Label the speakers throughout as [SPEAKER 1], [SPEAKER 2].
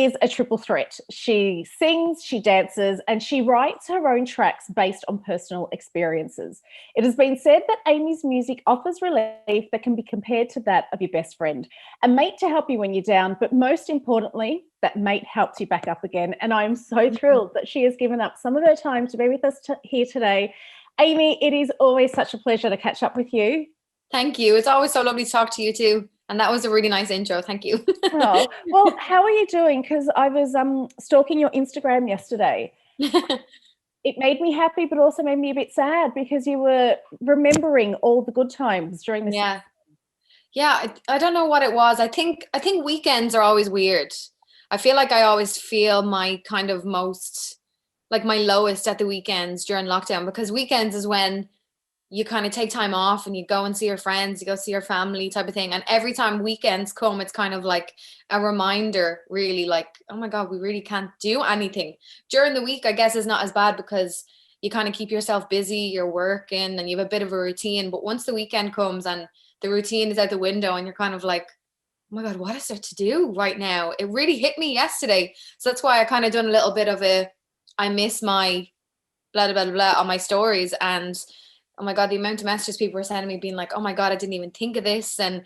[SPEAKER 1] is a triple threat. She sings, she dances, and she writes her own tracks based on personal experiences. It has been said that Amy's music offers relief that can be compared to that of your best friend, a mate to help you when you're down, but most importantly, that mate helps you back up again. And I'm so thrilled that she has given up some of her time to be with us here today. Amy, it is always such a pleasure to catch up with you.
[SPEAKER 2] Thank you. It's always so lovely to talk to you too. And that was a really nice intro. Thank you.
[SPEAKER 1] Oh, well, how are you doing? Because I was stalking your Instagram yesterday. It made me happy, but also made me a bit sad because you were remembering all the good times during this.
[SPEAKER 2] Yeah. Yeah. I don't know what it was. I think weekends are always weird. I feel like I always feel my kind of most, like my lowest at the weekends during lockdown, because weekends is when you kind of take time off and you go and see your friends, you go see your family type of thing. And every time weekends come, it's kind of like a reminder, really, like, oh my God, we really can't do anything. During the week, I guess, is not as bad because you kind of keep yourself busy, you're working and you have a bit of a routine. But once the weekend comes and the routine is out the window and you're kind of like, oh my God, what is there to do right now? It really hit me yesterday. So that's why I kind of done a little bit of I miss my blah, blah, blah, blah on my stories. And oh my God, the amount of messages people were sending me being like, oh my God, I didn't even think of this. And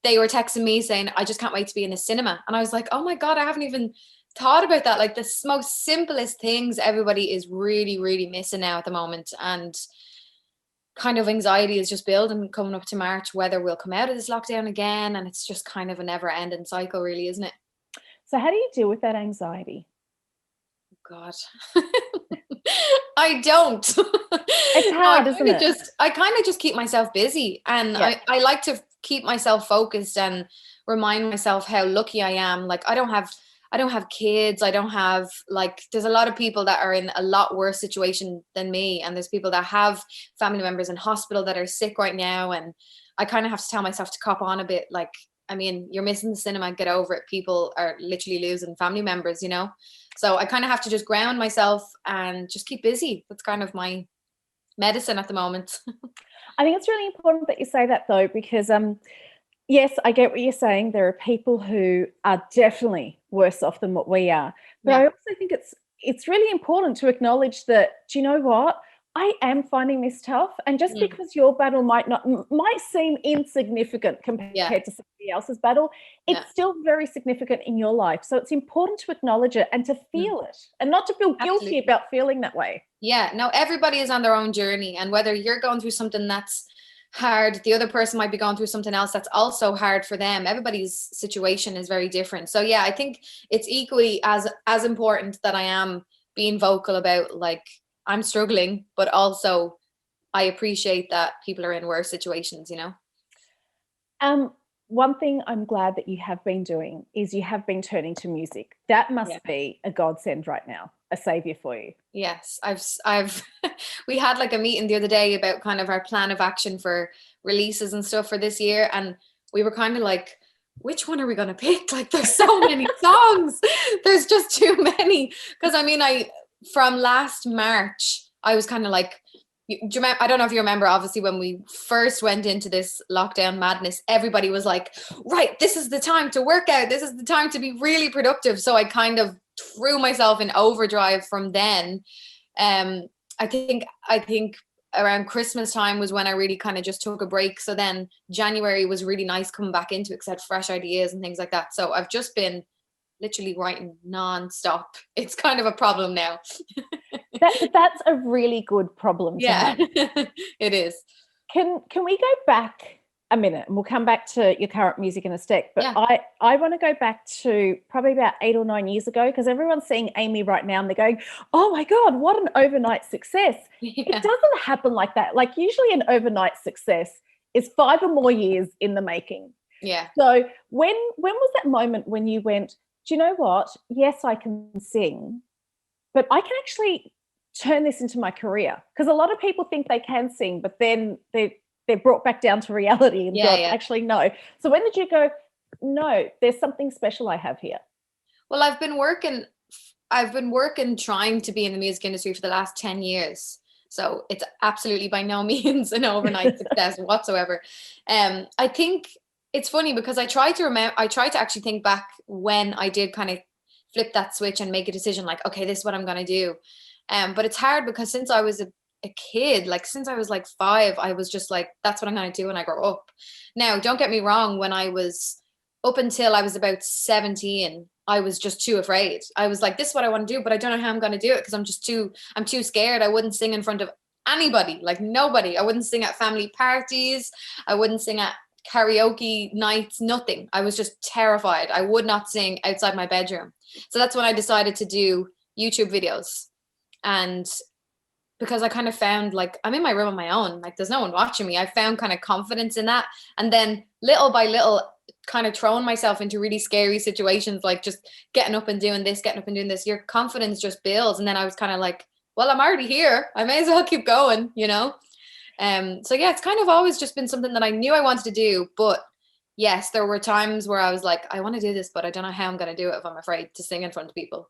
[SPEAKER 2] they were texting me saying, I just can't wait to be in a cinema. And I was like, oh my God, I haven't even thought about that. Like the most simplest things everybody is really, really missing now at the moment. And kind of anxiety is just building coming up to March, whether we'll come out of this lockdown again. And it's just kind of a never ending cycle, really, isn't it?
[SPEAKER 1] So how do you deal with that anxiety?
[SPEAKER 2] God. I don't.
[SPEAKER 1] It's hard, isn't it?
[SPEAKER 2] I kind of just keep myself busy, and
[SPEAKER 1] Yeah.
[SPEAKER 2] I like to keep myself focused and remind myself how lucky I am. Like I don't have kids. I don't have like, there's a lot of people that are in a lot worse situation than me. And there's people that have family members in hospital that are sick right now. And I kind of have to tell myself to cop on a bit. Like, I mean, you're missing the cinema, get over it. People are literally losing family members, you know? So I kind of have to just ground myself and just keep busy. That's kind of my medicine at the moment.
[SPEAKER 1] I think it's really important that you say that though, because yes, I get what you're saying. There are people who are definitely worse off than what we are. But
[SPEAKER 2] Yeah.
[SPEAKER 1] I also think it's really important to acknowledge that, do you know what? I am finding this tough. And just because your battle might seem insignificant compared to somebody else's battle, it's still very significant in your life. So it's important to acknowledge it and to feel it and not to feel guilty about feeling that way.
[SPEAKER 2] Yeah, no, everybody is on their own journey. And whether you're going through something that's hard, the other person might be going through something else that's also hard for them. Everybody's situation is very different. So yeah, I think it's equally as important that I am being vocal about, like, I'm struggling, but also I appreciate that people are in worse situations, you know?
[SPEAKER 1] One thing I'm glad that you have been doing is you have been turning to music. That must be a godsend right now, a savior for you.
[SPEAKER 2] Yes, I've we had like a meeting the other day about kind of our plan of action for releases and stuff for this year. And we were kind of like, which one are we going to pick? Like there's so many songs. There's just too many. Because I mean, from last March, I was kind of like, do you remember, I don't know if you remember, obviously, when we first went into this lockdown madness, everybody was like, right, this is the time to work out. This is the time to be really productive. So I kind of threw myself in overdrive from then. I think around Christmas time was when I really kind of just took a break. So then January was really nice coming back into it because I had fresh ideas and things like that. So I've just been literally writing non-stop. It's kind of a problem now.
[SPEAKER 1] That's a really good problem to have.
[SPEAKER 2] It is.
[SPEAKER 1] Can we go back a minute, and we'll come back to your current music in a sec, but I want to go back to probably about 8 or 9 years ago, because everyone's seeing Amy right now and they're going, oh my God, what an overnight success. It doesn't happen like that. Like usually an overnight success is 5 or more years in the making.
[SPEAKER 2] Yeah.
[SPEAKER 1] So when was that moment when you went, do you know what? Yes, I can sing, but I can actually turn this into my career? Because a lot of people think they can sing, but then they're brought back down to reality and go, actually, no. So when did you go, no, there's something special I have here?
[SPEAKER 2] Well, I've been working trying to be in the music industry for the last 10 years. So it's absolutely by no means an overnight success whatsoever. I think it's funny because I try to actually think back when I did kind of flip that switch and make a decision like, okay, this is what I'm going to do. But it's hard because since I was a kid, like since I was like 5, I was just like, that's what I'm going to do when I grow up. Now, don't get me wrong, when I was up until I was about 17, I was just too afraid. I was like, this is what I want to do, but I don't know how I'm going to do it because I'm too scared. I wouldn't sing in front of anybody, like nobody. I wouldn't sing at family parties. I wouldn't sing at karaoke nights, nothing. I was just terrified. I would not sing outside my bedroom. So that's when I decided to do YouTube videos. And because I kind of found like I'm in my room on my own, like there's no one watching me. I found kind of confidence in that. And then little by little, kind of throwing myself into really scary situations, like just getting up and doing this, your confidence just builds. And then I was kind of like, well, I'm already here. I may as well keep going, you know? So yeah, it's kind of always just been something that I knew I wanted to do. But yes, there were times where I was like, I want to do this, but I don't know how I'm going to do it if I'm afraid to sing in front of people.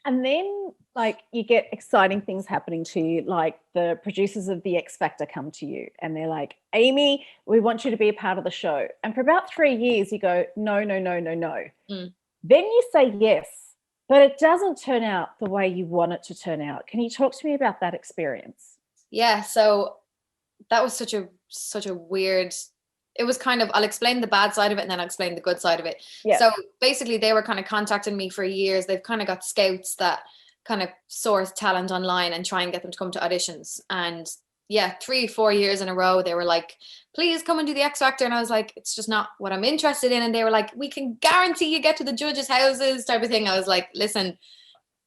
[SPEAKER 1] And then like you get exciting things happening to you, like the producers of the X Factor come to you and they're like, Aimée, we want you to be a part of the show. And for about 3 years you go, no. Then you say yes, but it doesn't turn out the way you want it to turn out. Can you talk to me about that experience?
[SPEAKER 2] Yeah, so that was such a weird, it was kind of, I'll explain the bad side of it and then I'll explain the good side of it. Yeah. So basically they were kind of contacting me for years. They've kind of got scouts that kind of source talent online and try and get them to come to auditions. And yeah, 3-4 years in a row, they were like, please come and do the X Factor. And I was like, it's just not what I'm interested in. And they were like, we can guarantee you get to the judges' houses type of thing. I was like, listen,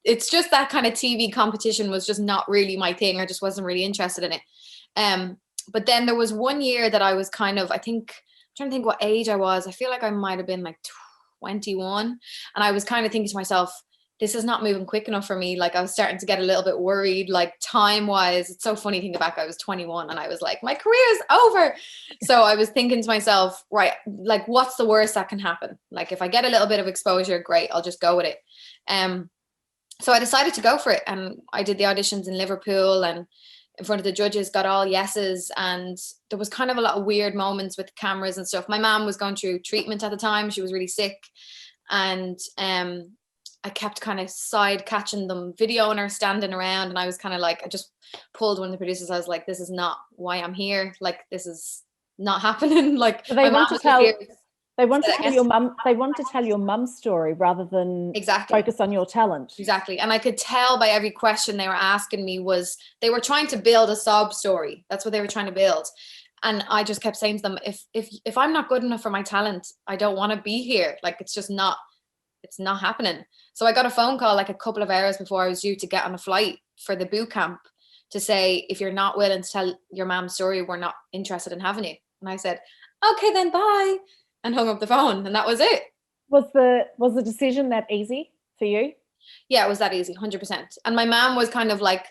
[SPEAKER 2] it's just that kind of TV competition was just not really my thing. I just wasn't really interested in it. But then there was 1 year that I was kind of, I'm trying to think what age I was. I feel like I might have been like 21. And I was kind of thinking to myself, this is not moving quick enough for me. Like I was starting to get a little bit worried, like time wise. It's so funny thinking back, I was 21 and I was like, my career is over. So I was thinking to myself, right, like what's the worst that can happen? Like if I get a little bit of exposure, great, I'll just go with it. So I decided to go for it. And I did the auditions in Liverpool and in front of the judges, got all yeses. And there was kind of a lot of weird moments with cameras and stuff. My mom was going through treatment at the time. She was really sick. And I kept kind of side catching them videoing her standing around. And I was kind of like, I just pulled one of the producers. I was like, this is not why I'm here. Like, this is not happening. Like,
[SPEAKER 1] so they want to tell your mum. They want to tell your mum's story rather than focus on your talent.
[SPEAKER 2] Exactly. And I could tell by every question they were asking me was they were trying to build a sob story. That's what they were trying to build. And I just kept saying to them, if I'm not good enough for my talent, I don't want to be here. Like, it's just not, it's not happening. So I got a phone call like a couple of hours before I was due to get on a flight for the boot camp to say, if you're not willing to tell your mom's story, we're not interested in having you. And I said, okay, then bye. And hung up the phone, and that was it.
[SPEAKER 1] Was the decision that easy for you?
[SPEAKER 2] Yeah, it was that easy, 100%. And my mom was kind of like,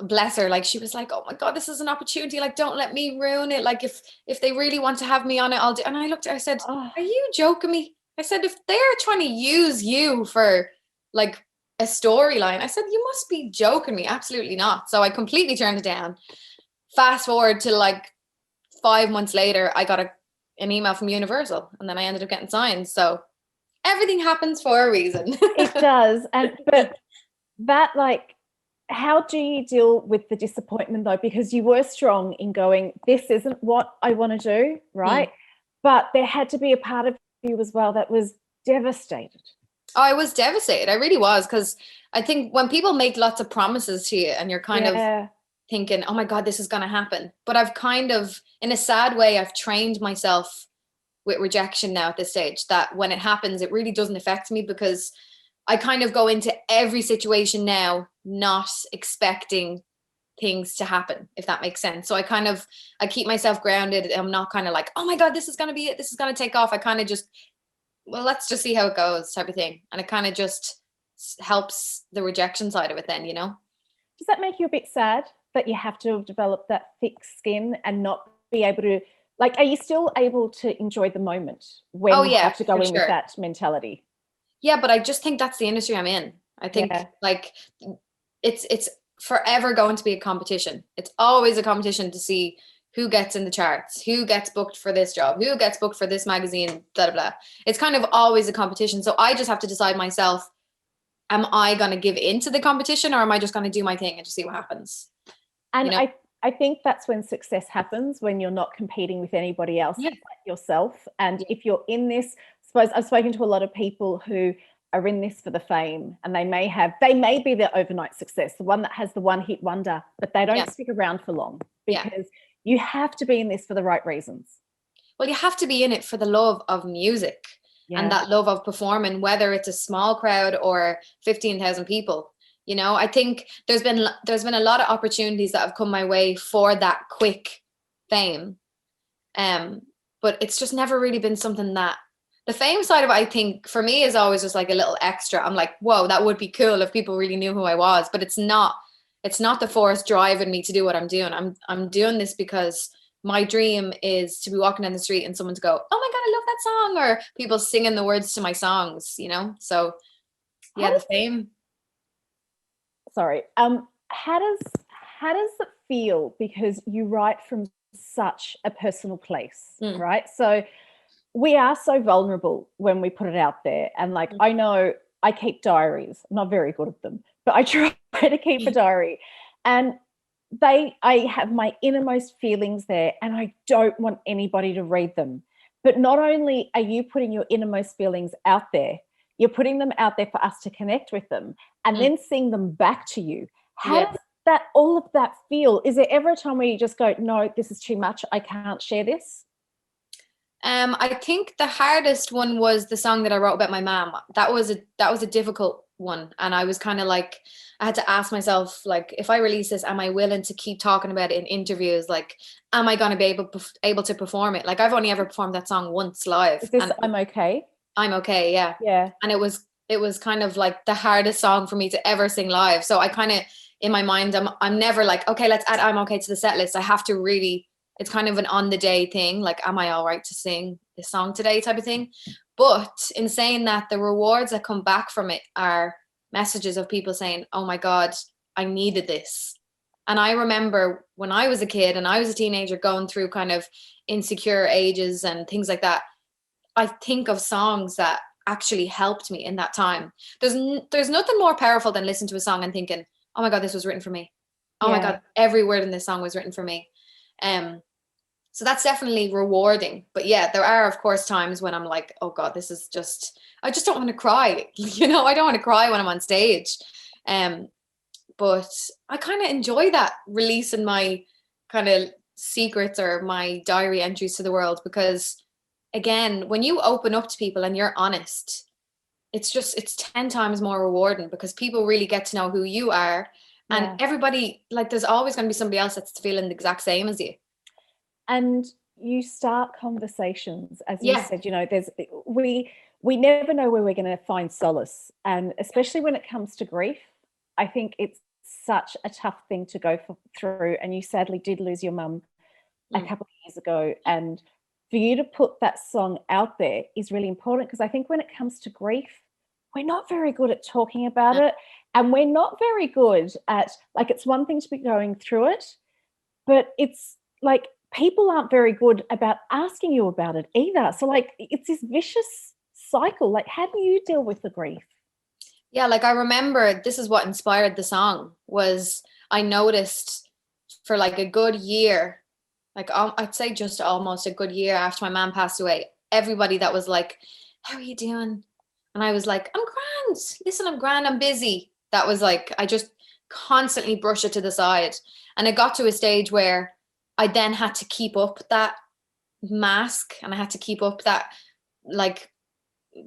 [SPEAKER 2] bless her, like she was like, oh my God, this is an opportunity. Like, don't let me ruin it. Like if they really want to have me on it, I'll do. And I looked at her, I said, are you joking me? I said, if they're trying to use you for like a storyline, I said, you must be joking me. Absolutely not. So I completely turned it down. Fast forward to like 5 months later, I got an email from Universal, and then I ended up getting signed. So everything happens for a reason.
[SPEAKER 1] It does. But that, like, how do you deal with the disappointment though? Because you were strong in going, this isn't what I want to do, right? But there had to be a part of you as well that was devastated.
[SPEAKER 2] Oh, I was devastated. I really was, because I think when people make lots of promises to you and you're kind of thinking, oh my God, this is going to happen. But I've kind of, in a sad way, I've trained myself with rejection now at this stage, that when it happens, it really doesn't affect me, because I kind of go into every situation now not expecting things to happen, if that makes sense. So I keep myself grounded. I'm not kind of like, oh my God, this is going to be it. This is going to take off. I kind of just, well, let's just see how it goes type of thing. And it kind of just helps the rejection side of it then, you know?
[SPEAKER 1] Does that make you a bit sad that you have to develop that thick skin and not be able to, like, are you still able to enjoy the moment when you have to go in with that mentality?
[SPEAKER 2] Yeah, but I just think that's the industry I'm in. I think like it's forever going to be a competition. It's always a competition to see who gets in the charts, who gets booked for this job, who gets booked for this magazine, blah, blah, blah. It's kind of always a competition. So I just have to decide myself, am I going to give into the competition, or am I just going to do my thing and just see what happens?
[SPEAKER 1] And I think that's when success happens, when you're not competing with anybody else but yourself. And if you're in this, I suppose I've spoken to a lot of people who are in this for the fame, and they may be their overnight success, the one that has the one hit wonder, but they don't stick around for long, because you have to be in this for the right reasons.
[SPEAKER 2] Well, you have to be in it for the love of music and that love of performing, whether it's a small crowd or 15,000 people. You know, I think there's been a lot of opportunities that have come my way for that quick fame. But it's just never really been something that, the fame side of it, I think for me, is always just like a little extra. I'm like, whoa, that would be cool if people really knew who I was, but it's not the force driving me to do what I'm doing. I'm doing this because my dream is to be walking down the street and someone to go, oh my God, I love that song, or people singing the words to my songs, you know? So yeah, the fame.
[SPEAKER 1] Sorry. How does it feel? Because you write from such a personal place, right? So we are so vulnerable when we put it out there. And like, I know I keep diaries. I'm not very good at them, but I try to keep a diary. And I have my innermost feelings there, and I don't want anybody to read them. But not only are you putting your innermost feelings out there, you're putting them out there for us to connect with them and then sing them back to you. How does all of that feel? Is there ever a time where you just go, no, this is too much, I can't share this?
[SPEAKER 2] I think the hardest one was the song that I wrote about my mom. That was a difficult one. And I was kind of like, I had to ask myself, like, if I release this, am I willing to keep talking about it in interviews? Like, am I going to be able to perform it? Like, I've only ever performed that song once live.
[SPEAKER 1] Is this I'm Okay?
[SPEAKER 2] I'm Okay, yeah.
[SPEAKER 1] Yeah.
[SPEAKER 2] And it was kind of like the hardest song for me to ever sing live. So I kind of, in my mind, I'm never like, okay, let's add I'm Okay to the set list. I have to really, it's kind of an on the day thing. Like, am I all right to sing this song today type of thing? But in saying that, the rewards that come back from it are messages of people saying, oh my God, I needed this. And I remember when I was a kid and I was a teenager going through kind of insecure ages and things like that, I think of songs that actually helped me in that time. There's nothing more powerful than listening to a song and thinking, oh my God, this was written for me. Oh my God, every word in this song was written for me. So that's definitely rewarding. But yeah, there are, of course, times when I'm like, oh God, this is just, I just don't want to cry. You know, I don't want to cry when I'm on stage. But I kind of enjoy that, releasing my kind of secrets or my diary entries to the world, because again, when you open up to people and you're honest, it's 10 times more rewarding, because people really get to know who you are. And everybody, like, there's always going to be somebody else that's feeling the exact same as you.
[SPEAKER 1] And you start conversations, as you said, you know, we never know where we're going to find solace. And especially when it comes to grief, I think it's such a tough thing to go through. And you sadly did lose your mum a couple of years ago. And for you to put that song out there is really important, because I think when it comes to grief, we're not very good at talking about it. And we're not very good at, like, it's one thing to be going through it, but it's like, people aren't very good about asking you about it either. So like, it's this vicious cycle. Like, how do you deal with the grief?
[SPEAKER 2] Yeah, like, I remember this is what inspired the song. Was I noticed for like a good year, like I'd say just almost a good year after my mom passed away, everybody that was like, how are you doing? And I was like, I'm grand. Listen, I'm grand. I'm busy. That was like, I just constantly brush it to the side. And it got to a stage where I then had to keep up that mask, and I had to keep up that, like,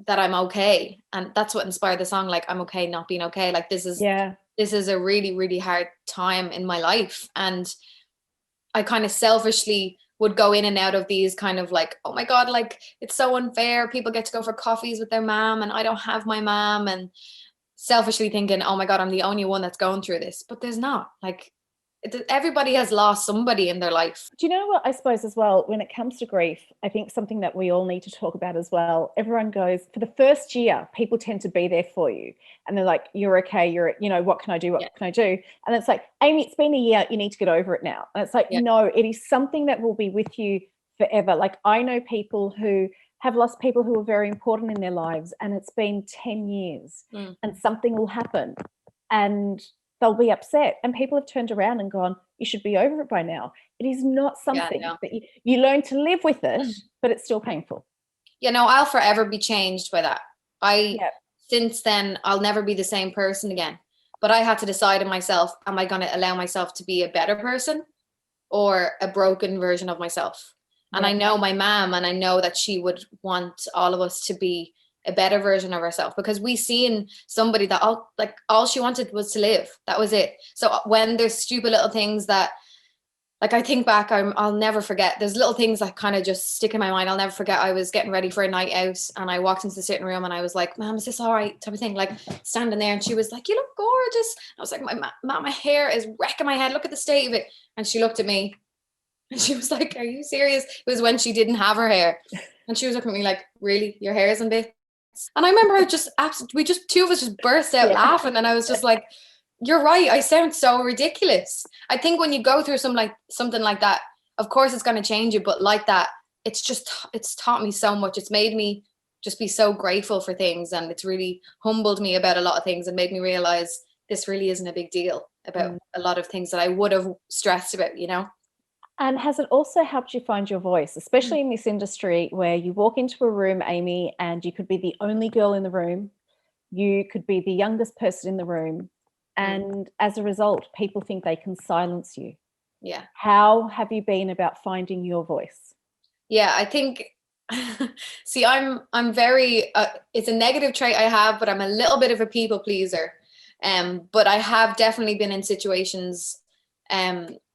[SPEAKER 2] that I'm okay. And that's what inspired the song. Like, I'm okay not being okay. Like, this is a really, really hard time in my life. And I kind of selfishly would go in and out of these kind of like, oh my God, like, it's so unfair. People get to go for coffees with their mom and I don't have my mom. And selfishly thinking, oh my God, I'm the only one that's going through this. But there's not. Like, everybody has lost somebody in their life.
[SPEAKER 1] Do you know what, I suppose as well, when it comes to grief, I think something that we all need to talk about as well, everyone goes, for the first year, people tend to be there for you. And they're like, you're okay, what can I do? What can I do? And it's like, Aimée, it's been a year, you need to get over it now. And it's like, no, it is something that will be with you forever. Like, I know people who have lost people who are very important in their lives, and it's been 10 years and something will happen and they'll be upset, and people have turned around and gone, you should be over it by now. It is not something that you learn to live with it, but it's still painful.
[SPEAKER 2] I'll forever be changed by that. Since then, I'll never be the same person again. But I had to decide in myself, am I going to allow myself to be a better person or a broken version of myself? And I know my mom, and I know that she would want all of us to be a better version of herself, because we seen somebody that all she wanted was to live. That was it. So when there's stupid little things that, like, I think back, I'll never forget. There's little things that kind of just stick in my mind. I'll never forget. I was getting ready for a night out, and I walked into the sitting room, and I was like, "Mom, is this all right?" type of thing, like standing there. And she was like, "You look gorgeous." I was like, my hair is wrecking my head. Look at the state of it." And she looked at me, and she was like, "Are you serious?" It was when she didn't have her hair, and she was looking at me like, "Really, your hair isn't bit?" And I remember two of us just burst out laughing, and I was just like, you're right, I sound so ridiculous. I think when you go through something like that, of course it's going to change you, but like that, it's taught me so much. It's made me just be so grateful for things, and it's really humbled me about a lot of things and made me realize this really isn't a big deal about a lot of things that I would have stressed about,
[SPEAKER 1] And has it also helped you find your voice, especially in this industry where you walk into a room, Aimée, and you could be the only girl in the room, you could be the youngest person in the room, and as a result, people think they can silence you.
[SPEAKER 2] Yeah.
[SPEAKER 1] How have you been about finding your voice?
[SPEAKER 2] Yeah, I think, see, I'm very, it's a negative trait I have, but I'm a little bit of a people pleaser. But I have definitely been in situations,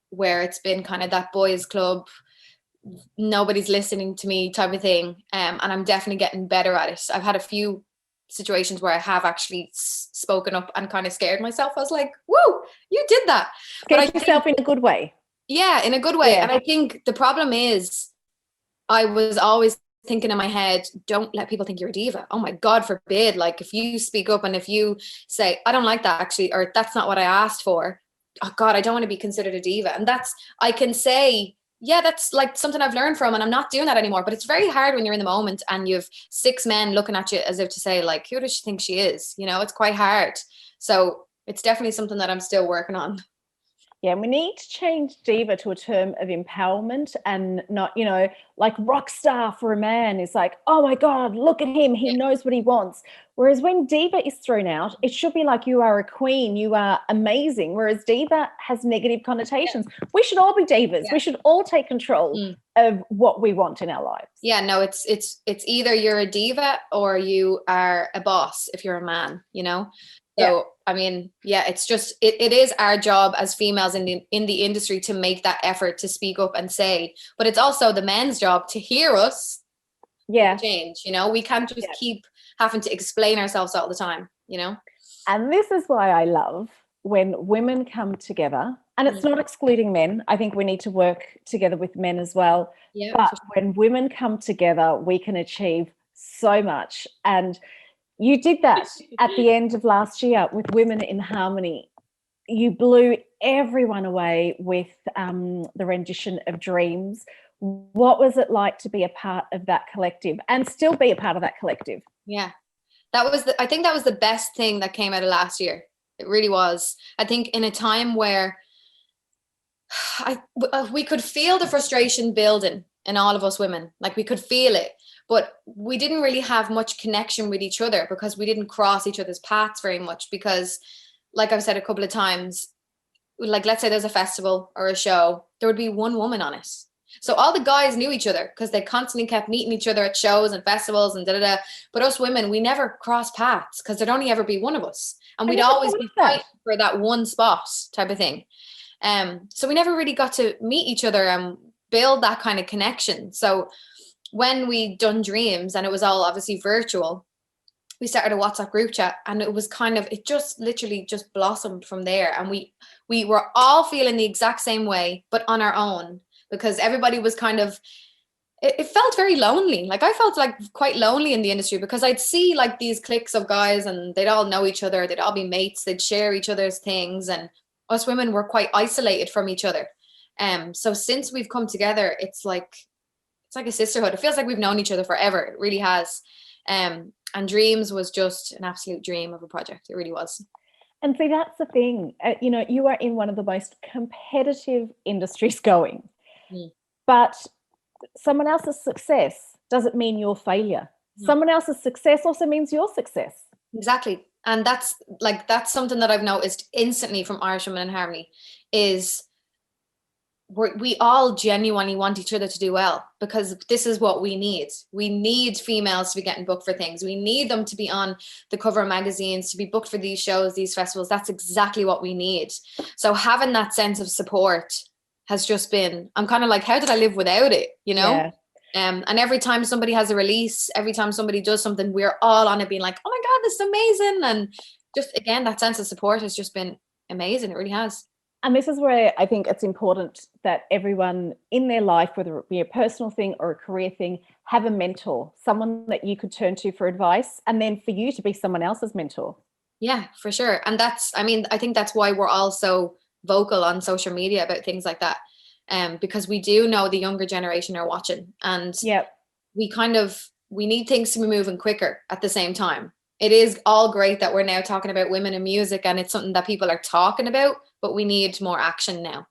[SPEAKER 2] where it's been kind of that boys club, nobody's listening to me type of thing. And I'm definitely getting better at it. I've had a few situations where I have actually spoken up and kind of scared myself. I was like, whoa, you did that.
[SPEAKER 1] Scared yourself in a good way.
[SPEAKER 2] Yeah, in a good way. Yeah. And I think the problem is I was always thinking in my head, don't let people think you're a diva. Oh my God forbid. Like, if you speak up and if you say, I don't like that actually, or that's not what I asked for, oh God, I don't want to be considered a diva. And I can say, yeah, that's like something I've learned from, and I'm not doing that anymore. But it's very hard when you're in the moment and you've 6 men looking at you as if to say, like, who does she think she is? It's quite hard. So it's definitely something that I'm still working on.
[SPEAKER 1] Yeah, we need to change diva to a term of empowerment, and not, like rock star for a man is like, oh my God, look at him. He knows what he wants. Whereas when diva is thrown out, it should be like, you are a queen, you are amazing. Whereas diva has negative connotations. Yeah. We should all be divas. Yeah. We should all take control of what we want in our lives.
[SPEAKER 2] Yeah, no, it's either you're a diva or you are a boss if you're a man, So, I mean, yeah, it's just, it is our job as females in the industry to make that effort to speak up and say, but it's also the men's job to hear us.
[SPEAKER 1] Yeah.
[SPEAKER 2] Change, we can't just keep having to explain ourselves all the time,
[SPEAKER 1] And this is why I love when women come together, and it's not excluding men. I think we need to work together with men as well. Yeah, but when women come together, we can achieve so much. And you did that at the end of last year with Women in Harmony. You blew everyone away with the rendition of Dreams. What was it like to be a part of that collective and still be a part of that collective?
[SPEAKER 2] Yeah, I think that was the best thing that came out of last year. It really was. I think in a time where we could feel the frustration building in all of us women, like we could feel it. But we didn't really have much connection with each other because we didn't cross each other's paths very much because, like I've said a couple of times, like let's say there's a festival or a show, there would be one woman on it. So all the guys knew each other because they constantly kept meeting each other at shows and festivals and da-da-da. But us women, we never crossed paths because there'd only ever be one of us. And we'd always be fighting for that one spot type of thing. So we never really got to meet each other and build that kind of connection. So when we done Dreams and it was all obviously virtual, we started a WhatsApp group chat and it was kind of, it just literally just blossomed from there. And we we were all feeling the exact same way, but on our own, because everybody was kind of, it felt very lonely. Like I felt like quite lonely in the industry, because I'd see like these cliques of guys and they'd all know each other. They'd all be mates. They'd share each other's things. And us women were quite isolated from each other. So since we've come together, it's like a sisterhood. It feels like we've known each other forever. It really has. And Dreams was just an absolute dream of a project. It really was.
[SPEAKER 1] And see, that's the thing. You know, you are in one of the most competitive industries going, but someone else's success doesn't mean your failure. Someone else's success also means your success.
[SPEAKER 2] Exactly. And that's something that I've noticed instantly from Irish Women in Harmony is we all genuinely want each other to do well, because this is what we need. We need females to be getting booked for things. We need them to be on the cover of magazines, to be booked for these shows, these festivals. That's exactly what we need. So having that sense of support has just been, I'm kind of like, how did I live without it? You know?
[SPEAKER 1] Yeah.
[SPEAKER 2] And every time somebody has a release, every time somebody does something, we're all on it being like, oh my God, this is amazing. And just, again, that sense of support has just been amazing. It really has.
[SPEAKER 1] And this is where I think it's important that everyone in their life, whether it be a personal thing or a career thing, have a mentor, someone that you could turn to for advice, and then for you to be someone else's mentor.
[SPEAKER 2] Yeah, for sure. And I think that's why we're all so vocal on social media about things like that. Because we do know the younger generation are watching, and we need things to be moving quicker at the same time. It is all great that we're now talking about women in music and it's something that people are talking about, but we need more action now.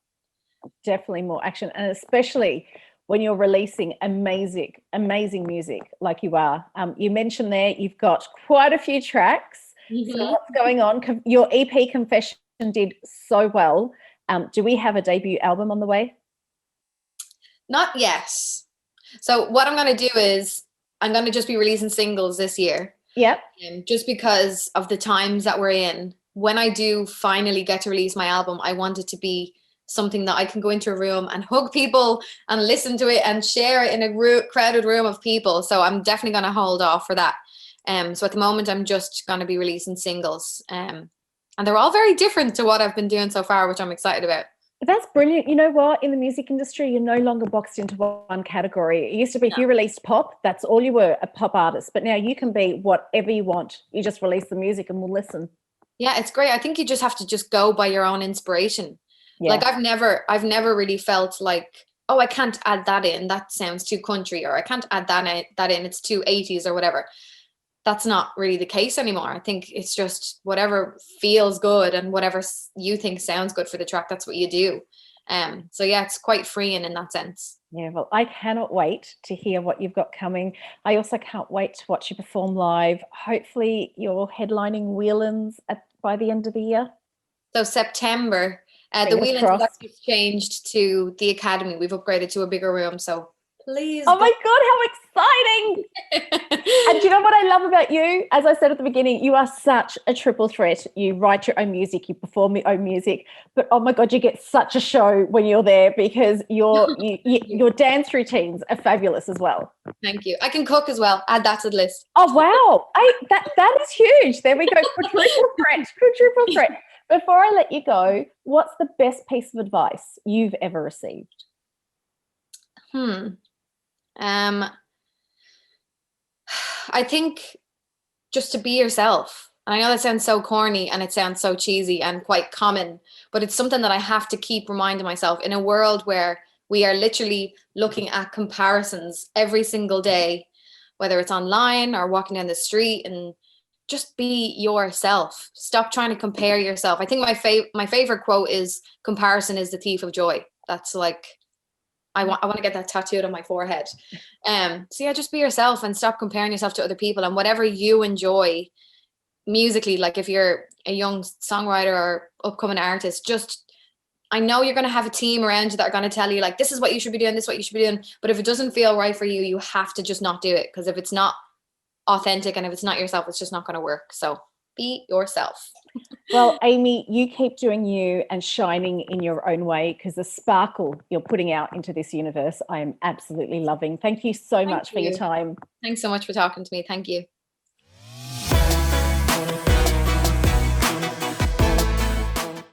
[SPEAKER 1] Definitely more action. And especially when you're releasing amazing music like you are. You mentioned there you've got quite a few tracks. So what's going on? Your EP Confession did so well. Do we have a debut album on the way?
[SPEAKER 2] Not yet. So what I'm going to do is I'm going to just be releasing singles this year.
[SPEAKER 1] Yep.
[SPEAKER 2] Just because of the times that we're in. When I do finally get to release my album, I want it to be something that I can go into a room and hug people and listen to it and share it in a crowded room of people. So I'm definitely going to hold off for that. So at the moment, I'm just going to be releasing singles. And they're all very different to what I've been doing so far, which I'm excited about.
[SPEAKER 1] That's brilliant. You know what? In the music industry, you're no longer boxed into one category. It used to be if you released pop, that's all you were, a pop artist. But now you can be whatever you want. You just release the music and we'll listen.
[SPEAKER 2] Yeah, it's great. I think you just have to just go by your own inspiration.
[SPEAKER 1] Yeah.
[SPEAKER 2] Like I've never really felt like, oh, I can't add that in. That sounds too country, or I can't add that in. It's too 80s or whatever. That's not really the case anymore. I think it's just whatever feels good and whatever you think sounds good for the track, that's what you do. So yeah, it's quite freeing in that sense.
[SPEAKER 1] Yeah, well, I cannot wait to hear what you've got coming. I also can't wait to watch you perform live. Hopefully you're headlining Whelan's by the end of the year.
[SPEAKER 2] So September, the Whelan's has actually changed to the Academy. We've upgraded to a bigger room, so please.
[SPEAKER 1] Oh my God, how exciting. And do you know what I love about you? As I said at the beginning, you are such a triple threat. You write your own music, you perform your own music, but oh my God, you get such a show when you're there, because your dance routines are fabulous as well.
[SPEAKER 2] Thank you. I can cook as well. Add that to the list.
[SPEAKER 1] Oh, wow. That is huge. There we go. Quadruple threat. Before I let you go, what's the best piece of advice you've ever received?
[SPEAKER 2] I think just to be yourself. And I know that sounds so corny and it sounds so cheesy and quite common, but it's something that I have to keep reminding myself in a world where we are literally looking at comparisons every single day, whether it's online or walking down the street, and just be yourself. Stop trying to compare yourself. I think my favorite quote is, comparison is the thief of joy. That's like, I want to get that tattooed on my forehead. So yeah, just be yourself and stop comparing yourself to other people, and whatever you enjoy musically, like if you're a young songwriter or upcoming artist, just, I know you're going to have a team around you that are going to tell you like, this is what you should be doing, this is what you should be doing. But if it doesn't feel right for you, you have to just not do it. Because if it's not authentic and if it's not yourself, it's just not going to work. So be yourself.
[SPEAKER 1] Well, Aimée, you keep doing you and shining in your own way, because the sparkle you're putting out into this universe, I am absolutely loving. Thank you so much for your time.
[SPEAKER 2] Thanks so much for talking to me. Thank you.